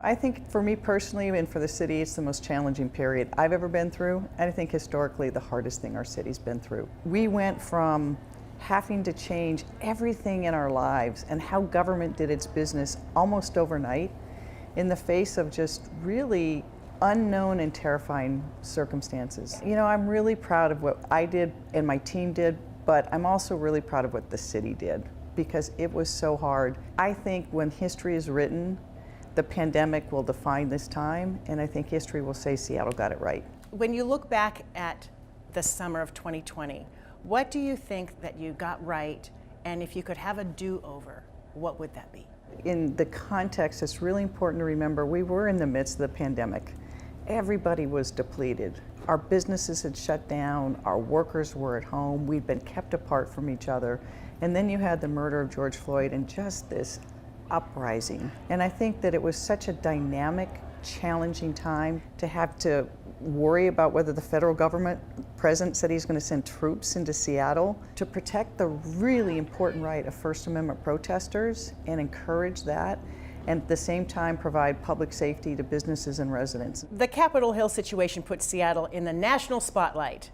I think for me personally and for the city, it's the most challenging period I've ever been through, and I think historically the hardest thing our city's been through. We went from having to change everything in our lives and how government did its business almost overnight in the face of just really unknown and terrifying circumstances. You know, I'm really proud of what I did and my team did, but I'm also really proud of what the city did because it was so hard. I think when history is written, the pandemic will define this time, and I think history will say Seattle got it right. When you look back at the summer of 2020, what do you think that you got right? And if you could have a do-over, what would that be? In the context, it's really important to remember we were in the midst of the pandemic. Everybody was depleted. Our businesses had shut down, our workers were at home, we'd been kept apart from each other, and then you had the murder of George Floyd and just this uprising. And I think that it was such a dynamic, challenging time to have to worry about whether the federal government, president said he's going to send troops into Seattle to protect the really important right of First Amendment protesters and encourage that, and at the same time provide public safety to businesses and residents. The Capitol Hill situation put Seattle in the national spotlight,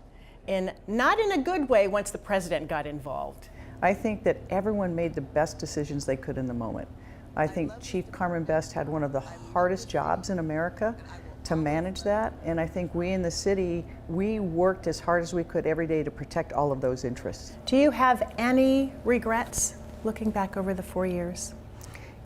not in a good way once the president got involved. I think that everyone made the best decisions they could in the moment. I think Chief Carmen Best had one of the hardest jobs in America to manage that, and I think we in the city, we worked as hard as we could every day to protect all of those interests. Do you have any regrets looking back over the 4 years?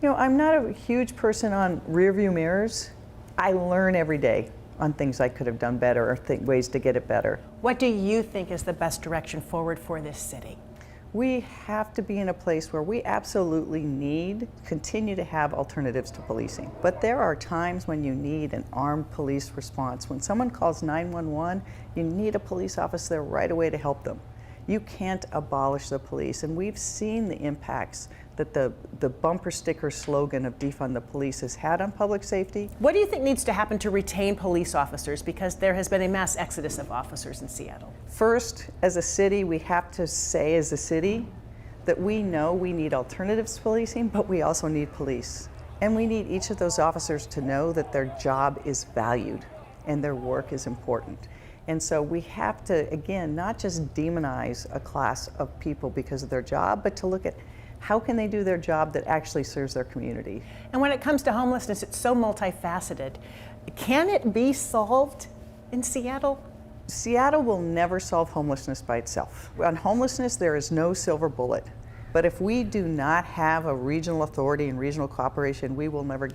You know, I'm not a huge person on rearview mirrors. I learn every day on things I could have done better or ways to get it better. What do you think is the best direction forward for this city? We have to be in a place where we absolutely continue to have alternatives to policing. But there are times when you need an armed police response. When someone calls 911, you need a police officer there right away to help them. You can't abolish the police, and we've seen the impacts that the bumper sticker slogan of defund the police has had on public safety. What do you think needs to happen to retain police officers? Because there has been a mass exodus of officers in Seattle. First, as a city, we have to say as a city that we know we need alternatives to policing, but we also need police. And we need each of those officers to know that their job is valued and their work is important. And so we have to, again, not just demonize a class of people because of their job, but to look at how can they do their job that actually serves their community. And when it comes to homelessness, it's so multifaceted. Can it be solved in Seattle? Seattle will never solve homelessness by itself. On homelessness, there is no silver bullet. But if we do not have a regional authority and regional cooperation, we will never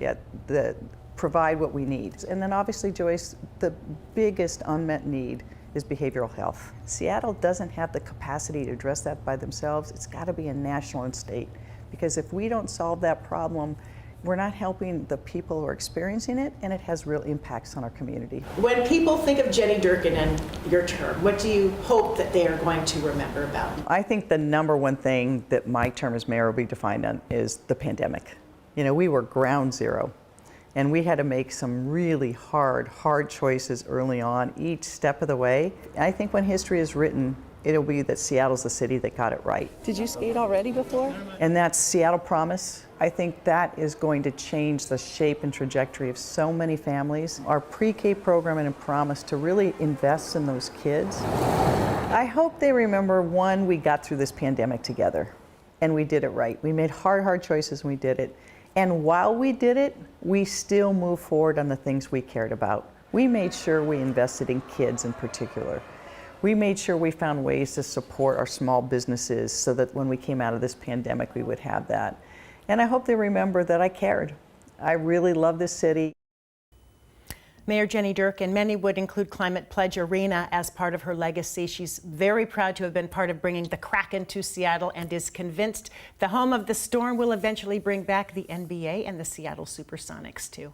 provide what we need. And then obviously, Joyce, the biggest unmet need is behavioral health. Seattle doesn't have the capacity to address that by themselves. It's got to be a national and state, because if we don't solve that problem, we're not helping the people who are experiencing it, and it has real impacts on our community. When people think of Jenny Durkan and your term, what do you hope that they are going to remember about? I think the number one thing that my term as mayor will be defined on is the pandemic. You know, we were ground zero. And we had to make some really hard choices early on, each step of the way. I think when history is written, it'll be that Seattle's the city that got it right. Did you skate already before? And that's Seattle Promise. I think that is going to change the shape and trajectory of so many families. Our pre-K program and a promise to really invest in those kids. I hope they remember, one, we got through this pandemic together and we did it right. We made hard choices and we did it. And while we did it, we still moved forward on the things we cared about. We made sure we invested in kids in particular. We made sure we found ways to support our small businesses so that when we came out of this pandemic, we would have that. And I hope they remember that I cared. I really love this city. Mayor Jenny Durkan, many would include Climate Pledge Arena as part of her legacy. She's very proud to have been part of bringing the Kraken to Seattle and is convinced the home of the Storm will eventually bring back the NBA and the Seattle Supersonics too.